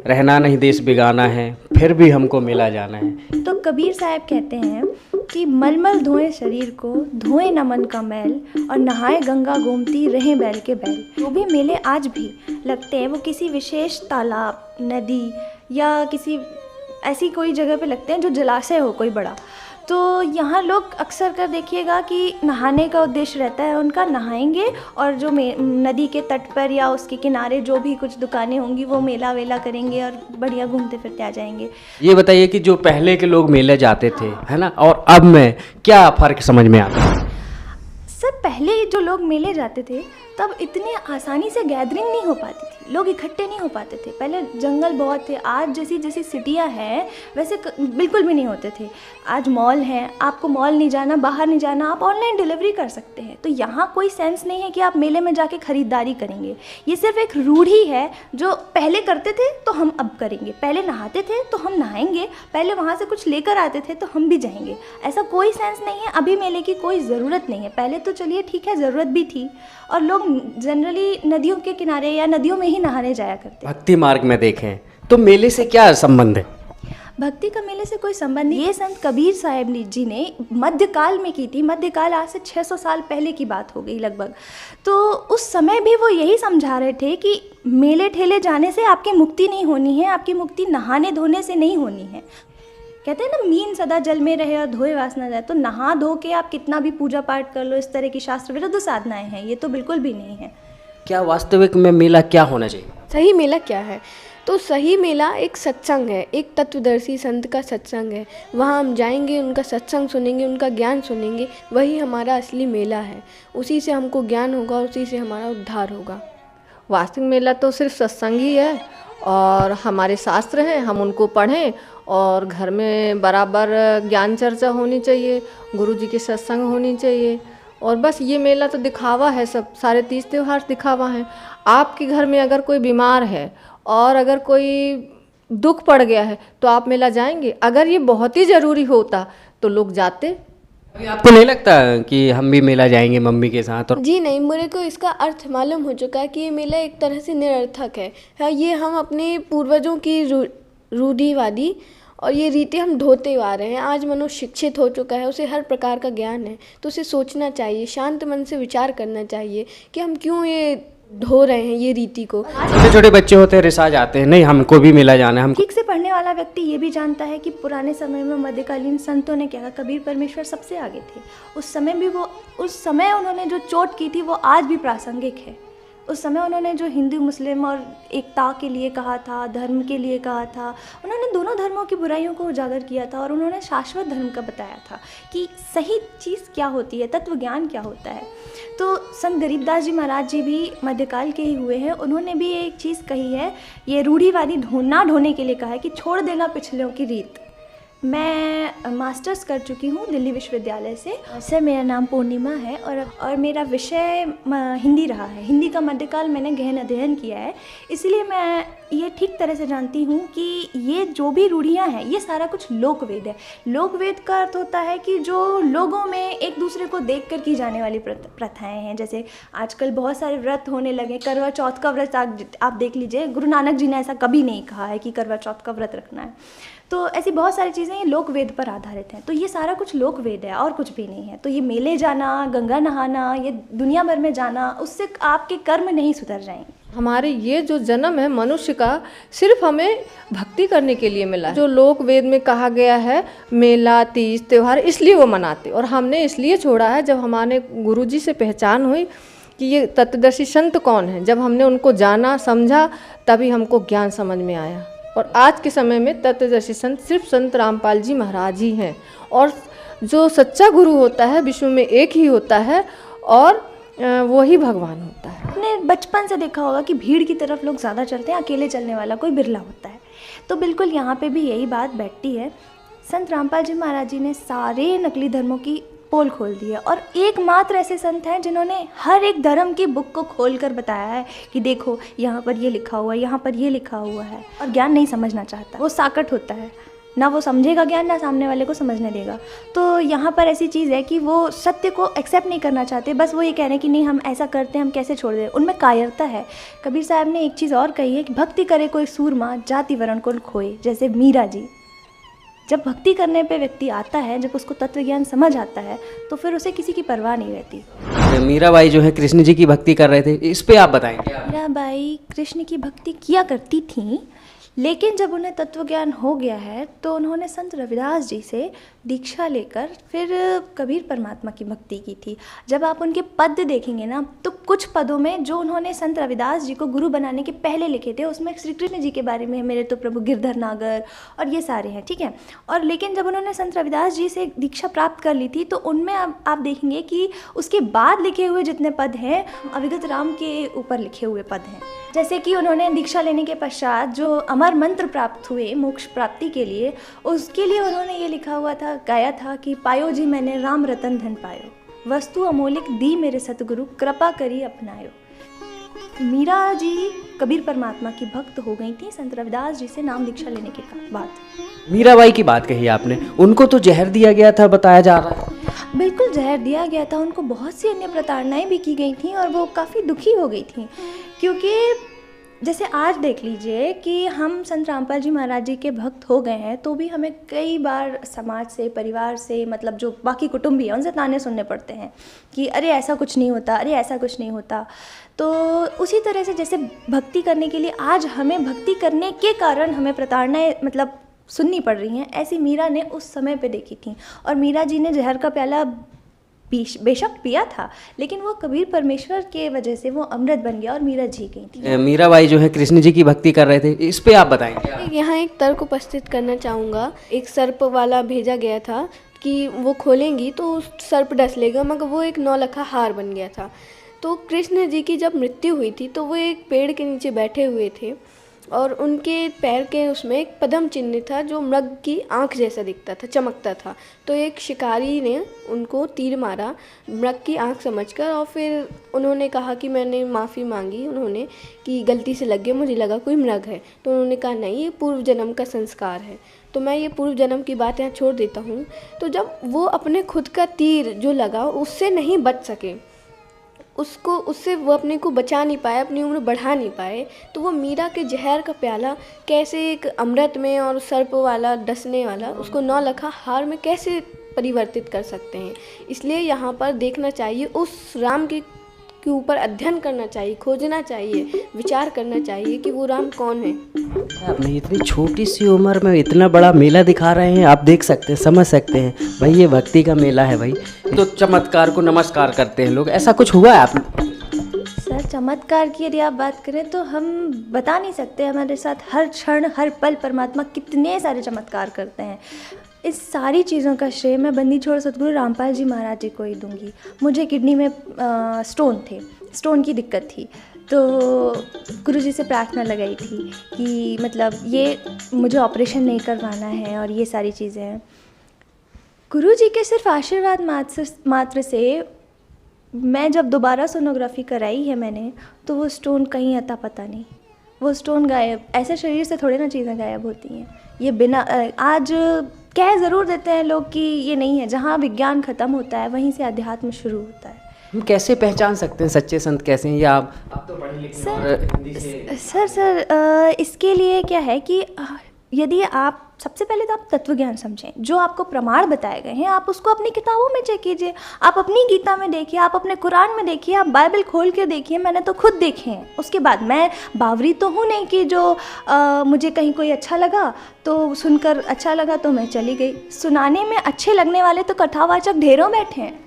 रहना नहीं देश बेगाना है, फिर भी हमको मेला जाना है। तो कबीर साहब कहते हैं कि मलमल धोए शरीर को, धोए न मन का मैल, और नहाए गंगा गोमती, रहे बैल के बैल। जो भी मेले आज भी लगते हैं वो किसी विशेष तालाब, नदी या किसी ऐसी कोई जगह पे लगते हैं जो जलाशय हो कोई बड़ा। तो यहाँ लोग अक्सर कर देखिएगा कि नहाने का उद्देश्य रहता है उनका, नहाएंगे और जो नदी के तट पर या उसके किनारे जो भी कुछ दुकानें होंगी वो मेला वेला करेंगे और बढ़िया घूमते फिरते आ जाएंगे। ये बताइए कि जो पहले के लोग मेले जाते थे, है ना, और अब में क्या फ़र्क समझ में आता है? सर, पहले जो लोग मेले जाते थे तब इतनी आसानी से गैदरिंग नहीं हो पाती थी, लोग इकट्ठे नहीं हो पाते थे। पहले जंगल बहुत थे, आज जैसी जैसी सिटियां हैं वैसे बिल्कुल भी नहीं होते थे। आज मॉल हैं, आपको मॉल नहीं जाना, बाहर नहीं जाना, आप ऑनलाइन डिलीवरी कर सकते हैं। तो यहाँ कोई सेंस नहीं है कि आप मेले में जाके ख़रीदारी करेंगे। ये सिर्फ एक रूढ़ी है जो पहले करते थे तो हम अब करेंगे, पहले नहाते थे तो हम नहाएंगे, पहले वहाँ से कुछ लेकर आते थे तो हम भी जाएंगे। ऐसा कोई सेंस नहीं है, अभी मेले की कोई ज़रूरत नहीं है। पहले तो चलिए ठीक है, ज़रूरत भी थी और लोग जनरली नदियों के किनारे या नदियों में ही नहाने जाया करते। भक्ति मार्ग में देखें तो मेले से क्या संबंध है? भक्ति का मेले से कोई संबंध नहीं। ये संत कबीर साहब जी ने मध्यकाल में की थी। मध्यकाल आज से 600 साल पहले की बात हो गई लगभग। तो उस समय भी वो यही समझा रहे थे कि मेले ठेले जाने से आपकी मुक्ति नहीं होनी है, आपकी मुक्ति नहाने धोने से नहीं होनी है। कहते हैं ना, मीन सदा जल में रहे और धोए वासना जाए। तो नहा धो के आप कितना भी पूजा पाठ कर लो, इस तरह की शास्त्र विरुद्ध साधनाएं हैं, ये तो बिल्कुल भी नहीं है। क्या वास्तविक में मेला क्या होना चाहिए? सही मेला क्या है? तो सही मेला एक सत्संग है, एक तत्वदर्शी संत का सत्संग है। वहाँ हम जाएंगे, उनका सत्संग सुनेंगे, उनका ज्ञान सुनेंगे, वही हमारा असली मेला है। उसी से हमको ज्ञान होगा, उसी से हमारा उद्धार होगा। वास्तविक मेला तो सिर्फ सत्संग ही है और हमारे शास्त्र हैं, हम उनको पढ़ें और घर में बराबर ज्ञान चर्चा होनी चाहिए, गुरु जी के सत्संग होनी चाहिए। और बस ये मेला तो दिखावा है, सब सारे 30 त्यौहार दिखावा हैं। आपके घर में अगर कोई बीमार है और अगर कोई दुख पड़ गया है तो आप मेला जाएंगे? अगर ये बहुत ही ज़रूरी होता तो लोग जाते। अभी आपको नहीं लगता कि हम भी मेला जाएंगे मम्मी के साथ? और जी नहीं, मेरे को इसका अर्थ मालूम हो चुका है कि ये मेला एक तरह से निरर्थक है। हाँ, ये हम अपने पूर्वजों की रूढ़िवादी और ये रीति हम ढोते आ रहे हैं। आज मनुष्य शिक्षित हो चुका है, उसे हर प्रकार का ज्ञान है, तो उसे सोचना चाहिए, शांत मन से विचार करना चाहिए कि हम क्यों ये ढो रहे हैं ये रीति को। छोटे छोटे बच्चे होते हैं, रिसाज आते हैं, नहीं हमको भी मेला जाना है। हम ठीक से पढ़ने वाला व्यक्ति ये भी जानता है कि पुराने समय में मध्यकालीन संतों ने क्या कहा, कबीर परमेश्वर सबसे आगे थे। उस समय उन्होंने जो चोट की थी वो आज भी प्रासंगिक है। उस समय उन्होंने जो हिंदू मुस्लिम और एकता के लिए कहा था, धर्म के लिए कहा था, उन्होंने दोनों धर्मों की बुराइयों को उजागर किया था और उन्होंने शाश्वत धर्म का बताया था कि सही चीज़ क्या होती है, तत्व ज्ञान क्या होता है। तो संत गरीबदास जी महाराज जी भी मध्यकाल के ही हुए हैं। उन्होंने भी एक चीज़ कही है, ये रूढ़िवादी ना ढोने के लिए कहा है कि छोड़ देना पिछलों की रीत। मैं मास्टर्स कर चुकी हूँ दिल्ली विश्वविद्यालय से। सर, मेरा नाम पूर्णिमा है और मेरा विषय हिंदी रहा है। हिंदी का मध्यकाल मैंने गहन अध्ययन किया है, इसलिए मैं ये ठीक तरह से जानती हूँ कि ये जो भी रूढ़ियाँ हैं ये सारा कुछ लोकवेद है। लोकवेद का अर्थ होता है कि जो लोगों में एक दूसरे को देखकर की जाने वाली प्रथाएं हैं। जैसे आजकल बहुत सारे व्रत होने लगे, करवा चौथ का व्रत आप देख लीजिए, गुरु नानक जी ने ऐसा कभी नहीं कहा है कि करवा चौथ का व्रत रखना है। तो ऐसी बहुत सारी चीज़ें ये लोकवेद पर आधारित हैं। तो ये सारा कुछ लोकवेद है और कुछ भी नहीं है। तो ये मेले जाना, गंगा नहाना, ये दुनिया भर में जाना, उससे आपके कर्म नहीं सुधर जाएंगे। हमारे ये जो जन्म है मनुष्य का, सिर्फ हमें भक्ति करने के लिए मिला है। जो लोक वेद में कहा गया है मेला, तीज, त्यौहार, इसलिए वो मनाते और हमने इसलिए छोड़ा है। जब हमारे गुरुजी से पहचान हुई कि ये तत्वदर्शी संत कौन है, जब हमने उनको जाना समझा तभी हमको ज्ञान समझ में आया। और आज के समय में तत्वदर्शी संत सिर्फ संत रामपाल जी महाराज ही हैं। और जो सच्चा गुरु होता है विश्व में एक ही होता है और वही भगवान होता है। आपने बचपन से देखा होगा कि भीड़ की तरफ लोग ज़्यादा चलते हैं, अकेले चलने वाला कोई बिरला होता है। तो बिल्कुल यहाँ पे भी यही बात बैठती है। संत रामपाल जी महाराज जी ने सारे नकली धर्मों की पोल खोल दी है और एकमात्र ऐसे संत हैं जिन्होंने हर एक धर्म की बुक को खोल कर बताया है कि देखो यहाँ पर ये लिखा हुआ है, यहाँ पर ये लिखा हुआ है। और ज्ञान नहीं समझना चाहता, वो साकट होता है। ना वो समझेगा ज्ञान, ना सामने वाले को समझने देगा। तो यहाँ पर ऐसी चीज़ है कि वो सत्य को एक्सेप्ट नहीं करना चाहते, बस वो ये कह रहे हैं कि नहीं हम ऐसा करते हैं, हम कैसे छोड़ दें। उनमें कायरता है। कबीर साहब ने एक चीज़ और कही है कि भक्ति करे कोई सूरमा, जाति वर्ण कुल खोए। जैसे मीरा जी, जब भक्ति करने पे व्यक्ति आता है, जब उसको तत्व ज्ञान समझ आता है, तो फिर उसे किसी की परवाह नहीं रहती। मीराबाई जो है कृष्ण जी की भक्ति कर रहे थे, इस पे आप बताएंगे? मीराबाई कृष्ण की भक्ति किया करती थीं, लेकिन जब उन्हें तत्व ज्ञान हो गया है तो उन्होंने संत रविदास जी से दीक्षा लेकर फिर कबीर परमात्मा की भक्ति की थी। जब आप उनके पद देखेंगे ना, तो कुछ पदों में जो उन्होंने संत रविदास जी को गुरु बनाने के पहले लिखे थे, उसमें श्री कृष्ण जी के बारे में मेरे तो प्रभु गिरधर नागर और ये सारे हैं, ठीक है। और लेकिन जब उन्होंने संत रविदास जी से दीक्षा प्राप्त कर ली थी, तो उनमें आप देखेंगे कि उसके बाद लिखे हुए जितने पद हैं, अविगत राम के ऊपर लिखे हुए पद हैं। जैसे कि उन्होंने दीक्षा लेने के पश्चात जो अमर मंत्र प्राप्त हुए मोक्ष प्राप्ति के लिए, उसके लिए उन्होंने ये लिखा हुआ था, गाया था कि पायो जी मैंने राम रतन धन पायो, वस्तु अमोलिक दी मेरे सतगुरु, कृपा करी अपनायो। मीरा जी कबीर परमात्मा की भक्त हो गई थी संत रविदास जी से नाम दीक्षा लेने के बाद। मीराबाई की बात कही आपने, उनको तो जहर दिया गया था बताया जा रहा है। बिल्कुल जहर दिया गया था, उनको बहुत सी अन्य प्रताड़नाएं भी की गई थी और वो काफ़ी दुखी हो गई थी। क्योंकि जैसे आज देख लीजिए कि हम संत रामपाल जी महाराज जी के भक्त हो गए हैं, तो भी हमें कई बार समाज से, परिवार से, मतलब जो बाकी कुटुंबी हैं उनसे ताने सुनने पड़ते हैं कि अरे ऐसा कुछ नहीं होता, अरे ऐसा कुछ नहीं होता। तो उसी तरह से जैसे भक्ति करने के लिए आज हमें भक्ति करने के कारण हमें प्रताड़नाएं मतलब सुननी पड़ रही हैं, ऐसी मीरा ने उस समय पे देखी थी। और मीरा जी ने जहर का प्याला बेशक पिया था, लेकिन वो कबीर परमेश्वर के वजह से वो अमृत बन गया और मीरा जी गई थी। मीराबाई जो है कृष्ण जी की भक्ति कर रहे थे, इस पे आप बताएंगे? यहाँ एक तर्क उपस्थित करना चाहूँगा। एक सर्प वाला भेजा गया था कि वो खोलेंगी तो सर्प डस लेगा, मगर वो एक नौलखा हार बन गया था। तो कृष्ण जी की जब मृत्यु हुई थी तो वो एक पेड़ के नीचे बैठे हुए थे और उनके पैर के उसमें एक पद्म चिन्ह था जो मृग की आंख जैसा दिखता था, चमकता था। तो एक शिकारी ने उनको तीर मारा मृग की आंख समझकर, और फिर उन्होंने कहा कि मैंने माफ़ी मांगी उन्होंने कि गलती से लग गया, मुझे लगा कोई मृग है। तो उन्होंने कहा नहीं, ये पूर्व जन्म का संस्कार है। तो मैं ये पूर्व जन्म की बात यहाँ छोड़ देता हूँ। तो जब वो अपने खुद का तीर जो लगा उससे नहीं बच सके, उससे वो अपने को बचा नहीं पाए, अपनी उम्र बढ़ा नहीं पाए, तो वो मीरा के जहर का प्याला कैसे एक अमृत में और सर्प वाला डसने वाला उसको नौलखा हार में कैसे परिवर्तित कर सकते हैं। इसलिए यहाँ पर देखना चाहिए, उस राम के ऊपर अध्ययन करना चाहिए, खोजना चाहिए, विचार करना चाहिए कि वो राम कौन है। आपने इतनी छोटी सी उम्र में इतना बड़ा मेला दिखा रहे हैं, आप देख सकते हैं, समझ सकते हैं भाई, ये भक्ति का मेला है भाई। तो चमत्कार को नमस्कार करते हैं लोग, ऐसा कुछ हुआ है आप? सर चमत्कार की यदि आप बात करें तो हम बता नहीं सकते, हमारे साथ हर क्षण हर पल परमात्मा कितने सारे चमत्कार करते हैं। इस सारी चीज़ों का श्रेय मैं बंदी छोड़ सतगुरु रामपाल जी महाराज जी को ही दूंगी। मुझे किडनी में स्टोन की दिक्कत थी, तो गुरुजी से प्रार्थना लगाई थी कि मतलब ये मुझे ऑपरेशन नहीं करवाना है और ये सारी चीज़ें हैं। गुरुजी के सिर्फ आशीर्वाद मात्र से मैं जब दोबारा सोनोग्राफी कराई है मैंने, तो वो स्टोन कहीं अता पता नहीं, वो स्टोन गायब। ऐसे शरीर से थोड़े ना चीज़ें गायब होती हैं। ये बिना आज कह ज़रूर देते हैं लोग कि ये नहीं है, जहाँ विज्ञान ख़त्म होता है वहीं से अध्यात्म शुरू होता है। हम कैसे पहचान सकते हैं सच्चे संत कैसे हैं? या आप तो पढ़े लिखे और हिंदी से सर इसके लिए क्या है कि यदि आप सबसे पहले तो आप तत्व ज्ञान समझें, जो आपको प्रमाण बताए गए हैं आप उसको अपनी किताबों में चेक कीजिए, आप अपनी गीता में देखिए, आप अपने कुरान में देखिए, आप बाइबल खोल के देखिए। मैंने तो खुद देखे हैं। उसके बाद मैं बावरी तो हूँ नहीं कि जो मुझे कहीं कोई अच्छा लगा तो सुनकर अच्छा लगा तो मैं चली गई। सुनाने में अच्छे लगने वाले तो कथावाचक ढेरों बैठे हैं।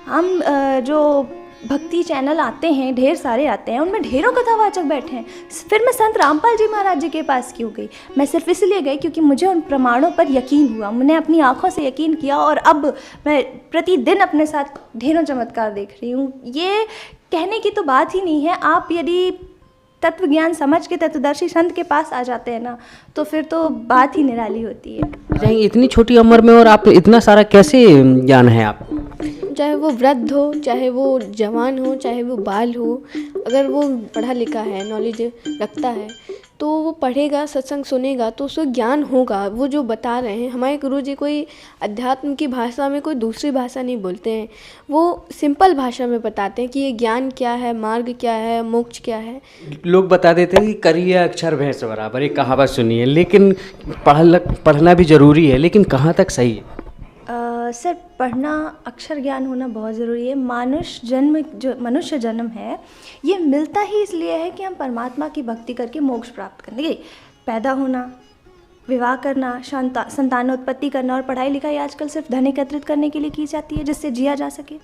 हम जो भक्ति चैनल आते हैं, ढेर सारे आते हैं, उनमें ढेरों कथावाचक बैठे हैं। फिर मैं संत रामपाल जी महाराज जी के पास क्यों गई? मैं सिर्फ इसलिए गई क्योंकि मुझे उन प्रमाणों पर यकीन हुआ, मैंने अपनी आंखों से यकीन किया और अब मैं प्रतिदिन अपने साथ ढेरों चमत्कार देख रही हूँ। ये कहने की तो बात ही नहीं है। आप यदि तत्व ज्ञान समझ के तत्वदर्शी संत के पास आ जाते हैं ना, तो फिर तो बात ही निराली होती है। इतनी छोटी उम्र में और आप इतना सारा कैसे ज्ञान है आपको? चाहे वो वृद्ध हो, चाहे वो जवान हो, चाहे वो बाल हो, अगर वो पढ़ा लिखा है, नॉलेज रखता है, तो तो वो पढ़ेगा, सत्संग सुनेगा तो उसको ज्ञान होगा। वो जो बता रहे हैं, हमारे गुरुजी कोई अध्यात्म की भाषा में कोई दूसरी भाषा नहीं बोलते हैं, वो सिंपल भाषा में बताते हैं कि ये ज्ञान क्या है, मार्ग क्या है, मोक्ष क्या है। लोग बता देते हैं कि करिए अक्षर भैंस बराबर, एक कहावत सुनी है, लेकिन पढ़ना भी ज़रूरी है, लेकिन कहाँ तक सही है? सर, पढ़ना, अक्षर ज्ञान होना बहुत ज़रूरी है। मनुष्य जन्म है, ये मिलता ही इसलिए है कि हम परमात्मा की भक्ति करके मोक्ष प्राप्त करें। देखिए, पैदा होना, विवाह करना, संतानोत्पत्ति करना और पढ़ाई लिखाई आजकल सिर्फ धन एकत्रित करने के लिए की जाती है, जिससे जिया जा सके।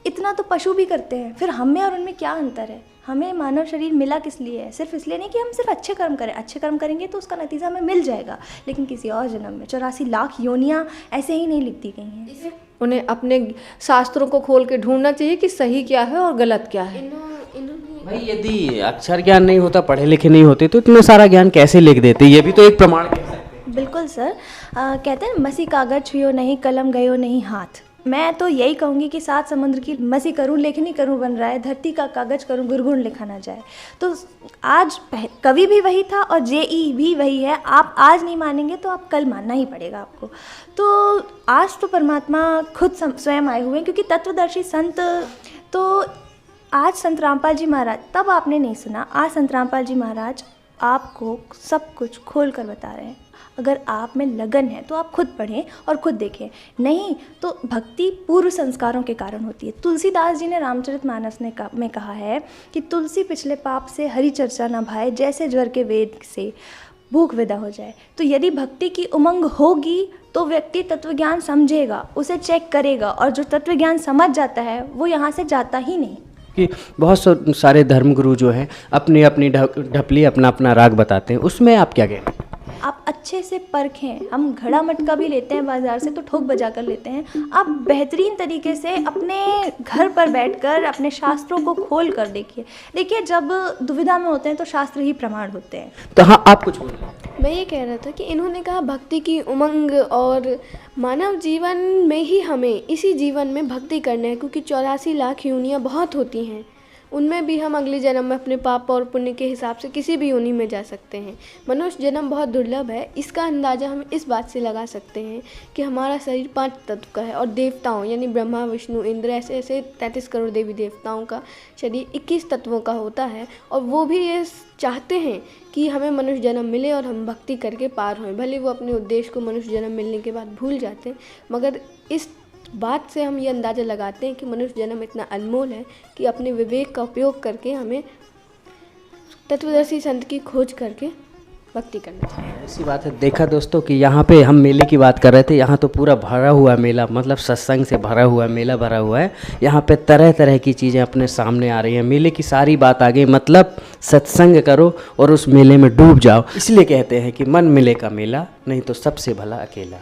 इतना तो पशु भी करते हैं। फिर हम में और उनमें क्या अंतर है? हमें मानव शरीर मिला किस लिए है? सिर्फ इसलिए नहीं कि हम सिर्फ अच्छे कर्म करें। अच्छे कर्म करेंगे तो उसका नतीजा हमें मिल जाएगा, लेकिन किसी और जन्म में 84 लाख योनियाँ ऐसे ही नहीं लिख दी गई हैं। उन्हें अपने शास्त्रों को खोल के ढूंढना चाहिए कि सही क्या है और गलत क्या है। भाई यदि अक्षर ज्ञान नहीं होता, पढ़े लिखे नहीं होते, तो इतना सारा ज्ञान कैसे लिख देते? ये भी तो एक प्रमाण कह सकते हैं। बिल्कुल सर, कहते हैं मसी कागज छुयो नहीं, कलम गयो नहीं हाथ। मैं तो यही कहूँगी कि 7 समुद्र की मसी करूँ, लेखनी करूँ बन रहा है, धरती का कागज करूँ, गुरगुण लिखा ना जाए। तो आज कवि भी वही था और जेई भी वही है। आप आज नहीं मानेंगे तो आप कल मानना ही पड़ेगा आपको। तो आज तो परमात्मा खुद स्वयं आए हुए हैं, क्योंकि तत्वदर्शी संत तो आज संत रामपाल जी महाराज, तब आपने नहीं सुना, आज संत रामपाल जी महाराज आपको सब कुछ खोल कर बता रहे हैं। अगर आप में लगन है तो आप खुद पढ़ें और खुद देखें, नहीं तो भक्ति पूर्व संस्कारों के कारण होती है। तुलसीदास जी ने रामचरितमानस में कहा है कि तुलसी पिछले पाप से हरि चर्चा न भाए, जैसे ज्वर के वेद से भूख विदा हो जाए। तो यदि भक्ति की उमंग होगी तो व्यक्ति तत्वज्ञान समझेगा, उसे चेक करेगा, और जो तत्वज्ञान समझ जाता है वो यहाँ से जाता ही नहीं। कि बहुत सारे धर्मगुरु जो हैं अपनी अपनी ढपली, अपना अपना राग बताते हैं, उसमें आप क्या कहें? आप अच्छे से परखें। हम घड़ा मटका भी लेते हैं बाज़ार से तो ठोक बजा कर लेते हैं। आप बेहतरीन तरीके से अपने घर पर बैठकर अपने शास्त्रों को खोल कर देखिए। जब दुविधा में होते हैं तो शास्त्र ही प्रमाण होते हैं। तो हाँ, आप कुछ बोल रहे हैं? मैं ये कह रहा था कि इन्होंने कहा भक्ति की उमंग, और मानव जीवन में ही हमें इसी जीवन में भक्ति करना है, क्योंकि 84 लाख योनियाँ बहुत होती हैं। उनमें भी हम अगले जन्म में अपने पाप और पुण्य के हिसाब से किसी भी योनि में जा सकते हैं। मनुष्य जन्म बहुत दुर्लभ है। इसका अंदाज़ा हम इस बात से लगा सकते हैं कि हमारा शरीर 5 तत्व का है, और देवताओं यानी ब्रह्मा, विष्णु, इंद्र, ऐसे 33 करोड़ देवी देवताओं का शरीर 21 तत्वों का होता है। और वो भी ये चाहते हैं कि हमें मनुष्य जन्म मिले और हम भक्ति करके पार हों। भले वो अपने उद्देश्य को मनुष्य जन्म मिलने के बाद भूल जाते हैं, मगर इस बात से हम ये अंदाज़ा लगाते हैं कि मनुष्य जन्म इतना अनमोल है कि अपने विवेक का उपयोग करके हमें तत्वदर्शी संत की खोज करके भक्ति करना चाहिए। ऐसी बात है। देखा दोस्तों कि यहाँ पे हम मेले की बात कर रहे थे, यहाँ तो पूरा भरा हुआ मेला, मतलब सत्संग से भरा हुआ मेला भरा हुआ है। यहाँ पे तरह तरह की चीज़ें अपने सामने आ रही हैं। मेले की सारी बात आ गई, मतलब सत्संग करो और उस मेले में डूब जाओ। इसलिए कहते हैं कि मन मिले का मेला, नहीं तो सबसे भला अकेला।